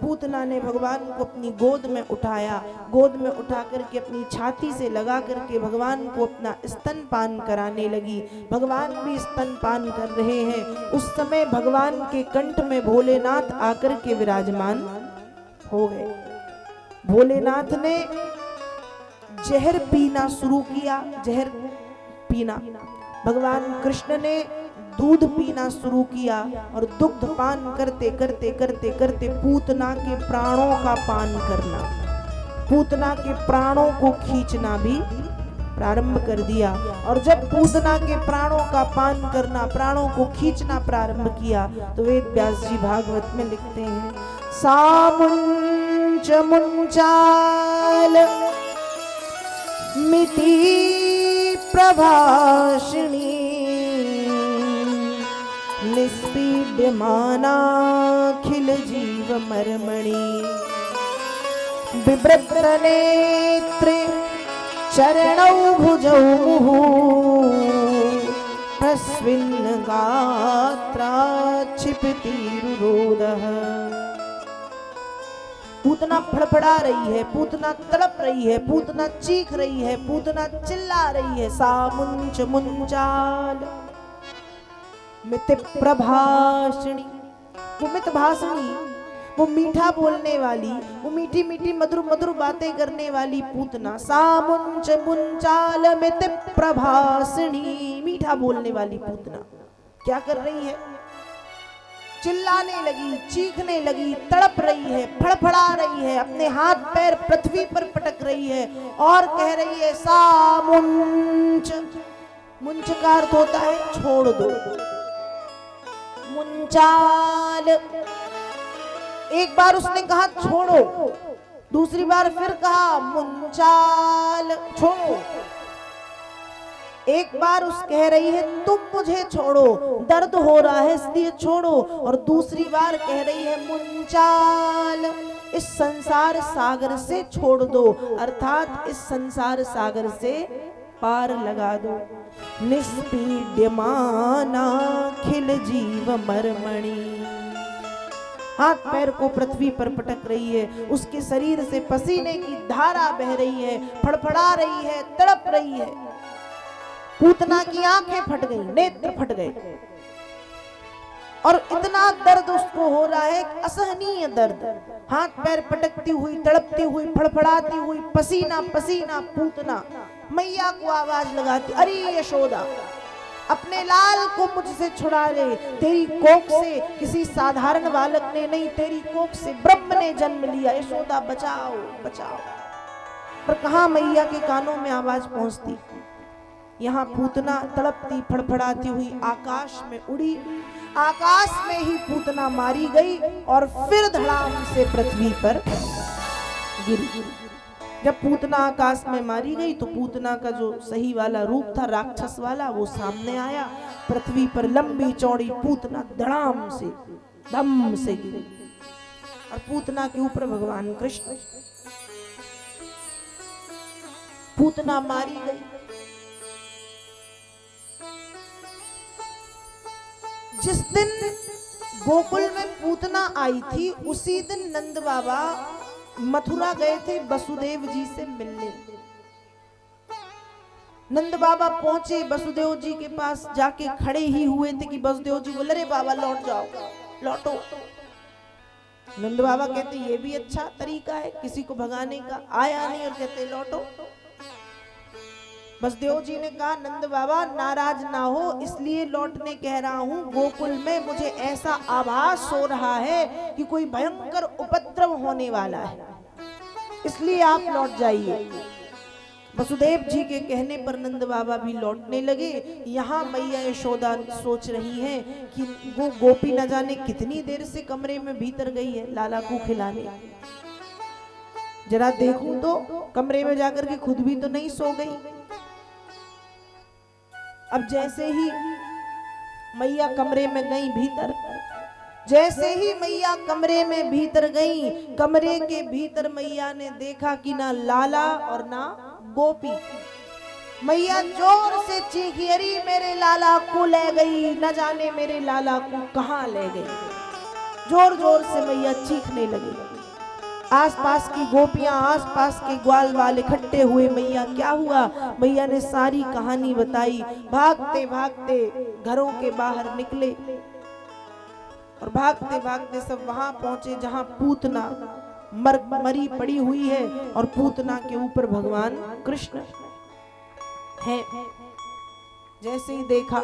पूतना ने भगवान को अपनी गोद में उठाया, गोद में उठा करके अपनी छाती से लगा करके भगवान को अपना स्तनपान कराने लगी। भगवान भी स्तनपान कर रहे हैं। उस समय भगवान के कंठ में भोलेनाथ आकर के विराजमान हो गए। भोलेनाथ ने जहर पीना शुरू किया, जहर पीना। भगवान कृष्ण ने दूध पीना शुरू किया और दुग्ध पान करते करते करते करते पूतना के प्राणों का पान करना, पूतना के प्राणों को खींचना भी प्रारंभ कर दिया। और जब पूतना के प्राणों का पान करना, प्राणों को खींचना प्रारंभ किया तो वेद व्यास जी भागवत में लिखते हैं, सामुंच मुंचाल मिति प्रभाषिणी निस्पीड्यमानाखिल जीव मर्मणि बिभ्रत नेत्रे चरणौ भुजौ मुहुः प्रस्विन्न गात्रा क्षिपतिरुरोधः। पूतना फड़फड़ा रही है, पूतना तड़प रही है, पूतना चीख रही है, पूतना चिल्ला रही है। सामुंच मुंचाल मित प्रभाषिणी, वो मित भाषिणी, वो मीठा बोलने वाली, वो मीठी मीठी मधुर मधुर बातें करने वाली पूतना। सामुंच मुंचाल मित प्रभाषिणी, मीठा बोलने वाली पूतना क्या कर रही है? चिल्लाने लगी, चीखने लगी, तड़प रही है, फड़फड़ा रही है, अपने हाथ पैर पृथ्वी पर पटक रही है और कह रही है सामुंच। मुंच का अर्थ होता है छोड़ दो। मुंचाल, एक बार उसने कहा छोड़ो, दूसरी बार फिर कहा मुंचाल छोड़ो। एक बार उस कह रही है तुम मुझे छोड़ो, दर्द हो रहा है इसलिए छोड़ो, और दूसरी बार कह रही है मुंचाल, इस संसार सागर से छोड़ दो, अर्थात इस संसार सागर से पार लगा दो। निस्पीड्यमानाखिल जीव मर्मणि, हाथ पैर को पृथ्वी पर पटक रही है, उसके शरीर से पसीने की धारा बह रही है, फड़फड़ा रही है, तड़प रही है। पूतना की आंखें फट गई, नेत्र फट गए और इतना दर्द उसको हो रहा है, असहनीय दर्द। हाथ पैर पटकती हुई, तड़पती हुई, फड़फड़ाती हुई, पसीना पसीना पूतना मैया को आवाज लगाती, अरे यशोदा अपने लाल को मुझसे छुड़ा ले, तेरी कोख से किसी साधारण बालक ने नहीं, तेरी कोख से ब्रह्म ने जन्म लिया, यशोदा बचाओ बचाओ। पर कहां मैया के कानों में आवाज पहुंचती? यहाँ पूतना तड़पती फड़फड़ाती हुई आकाश में उड़ी, आकाश में ही पूतना मारी गई और फिर धड़ाम से पृथ्वी पर गिरी। जब पूतना आकाश में मारी गई तो पूतना का जो सही वाला रूप था, राक्षस वाला, वो सामने आया। पृथ्वी पर लंबी चौड़ी पूतना धड़ाम से धम से गिरी और पूतना के ऊपर भगवान कृष्ण। पूतना मारी गई। जिस दिन गोकुल में पूतना आई थी उसी दिन नंद बाबा मथुरा गए थे वसुदेव जी से मिलने। नंद बाबा पहुंचे, वसुदेव जी के पास जाके खड़े ही हुए थे कि वसुदेव जी बोले, अरे बाबा लौट जाओ, लौटो। नंद बाबा कहते ये भी अच्छा तरीका है किसी को भगाने का, आया नहीं और कहते लौटो। वसुदेव जी ने कहा नंद बाबा नाराज ना हो, इसलिए लौटने कह रहा हूँ, गोकुल में मुझे ऐसा आभास हो रहा है कि कोई भयंकर उपद्रव होने वाला है, इसलिए आप लौट जाइए। वसुदेव जी के कहने पर नंद बाबा भी लौटने लगे। यहाँ मैया यशोदा सोच रही हैं कि वो गोपी न जाने कितनी देर से कमरे में भीतर गई है लाला को खिलाने, जरा देखूं तो कमरे में जाकर के खुद भी तो नहीं सो गई। अब जैसे ही मैया कमरे में गई भीतर, जैसे ही मैया कमरे में भीतर गई, कमरे के भीतर मैया ने देखा कि ना लाला और ना गोपी। मैया जोर से चीखी, अरे मेरे लाला को ले गई, न जाने मेरे लाला को कहां ले गई। जोर जोर से मैया चीखने लगी। आसपास की गोपियां, आसपास के ग्वाल वाले इकट्ठे हुए। मैया क्या हुआ? मैया ने सारी कहानी बताई। भागते भागते घरों के बाहर निकले और भागते भागते सब वहां पहुंचे जहां पूतना मरी पड़ी हुई है और पूतना के ऊपर भगवान कृष्ण है। जैसे ही देखा,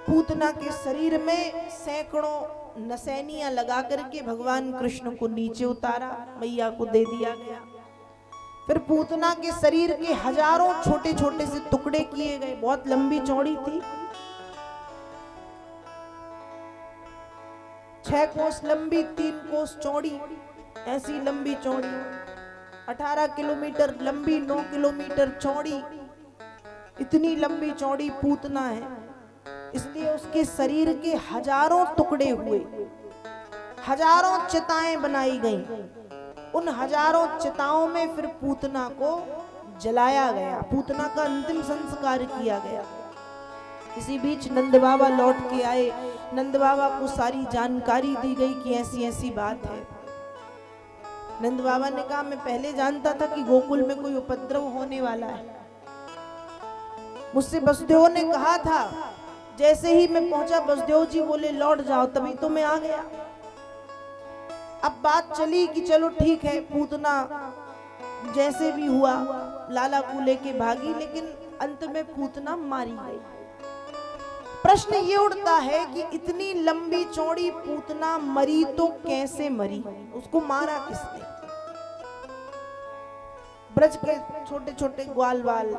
पूतना के शरीर में सैकड़ों नसैनियां लगा करके भगवान कृष्ण को नीचे उतारा, मैया को दे दिया गया। फिर पूतना के शरीर के हजारों छोटे छोटे से टुकड़े किए गए। बहुत लंबी चौड़ी थी, 6 कोस लंबी, 3 कोस चौड़ी, ऐसी लंबी चौड़ी, 18 किलोमीटर लंबी, 9 किलोमीटर चौड़ी, इतनी लंबी चौड़ी पूतना है। इसलिए उसके शरीर के हजारों टुकड़े हुए, हजारों चिताएं बनाई गईं। उन हजारों चिताओं में फिर पूतना को जलाया गया, पूतना का अंतिम संस्कार किया गया। इसी बीच नंद बाबा लौट के आए। नंद बाबा को सारी जानकारी दी गई कि ऐसी ऐसी बात है। नंद बाबा ने कहा, मैं पहले जानता था कि गोकुल में कोई उपद्रव होने वाला है। मुझसे वसुदेव ने कहा था, जैसे ही मैं पहुंचा वसुदेव जी बोले लौट जाओ, तभी तो मैं आ गया। अब बात चली कि चलो ठीक है, पूतना जैसे भी हुआ लाला को लेके भागी, लेकिन अंत में पूतना मारी गई। प्रश्न ये उठता है कि इतनी लंबी चौड़ी पूतना मरी तो कैसे मरी? उसको मारा किसने? ब्रज के छोटे छोटे ग्वाल वाल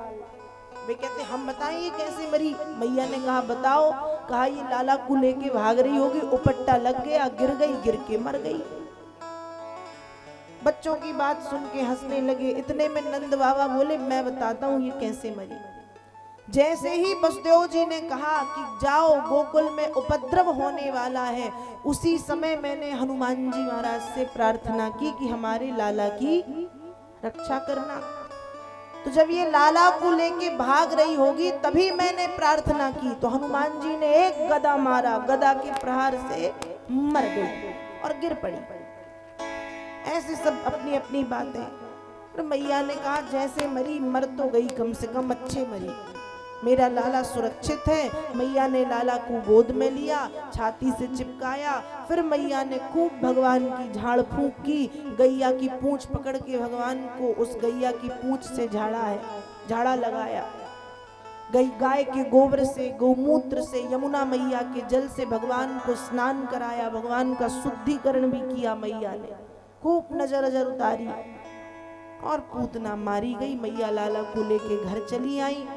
वे कहते हम बताएं ये कैसे मरी। मैया ने कहा बताओ। कहा ये लाला को लेके भाग रही होगी, उपट्टा लग गया, गिर गई, गिर के मर गई। बच्चों की बात सुन के हंसने लगे। इतने में नंद बाबा बोले मैं बताता हूँ ये कैसे मरी। जैसे ही वसुदेव जी ने कहा कि जाओ गोकुल में उपद्रव होने वाला है, उसी समय मैंने हनुमान जी महाराज से प्रार्थना की कि हमारे लाला की रक्षा करना। तो जब ये लाला को लेके भाग रही होगी तभी मैंने प्रार्थना की, तो हनुमान जी ने एक गदा मारा, गदा के प्रहार से मर गई और गिर पड़ी। ऐसे सब अपनी अपनी बातें। तो मैया ने कहा जैसे मरी मर तो गई, कम से कम अच्छे मरी, मेरा लाला सुरक्षित है। मैया ने लाला को गोद में लिया, छाती से चिपकाया। फिर मैया ने खूब भगवान की झाड़ फूंक की। गैया की पूंछ पकड़ के भगवान को उस गैया की पूंछ से झाड़ा लगाया। गाय के गोबर से, गौमूत्र से, यमुना मैया के जल से भगवान को स्नान कराया। भगवान का शुद्धिकरण भी किया मैया ने। खूब नजर उतारी और पूतना मारी गई। मैया लाला को लेके घर चली आई।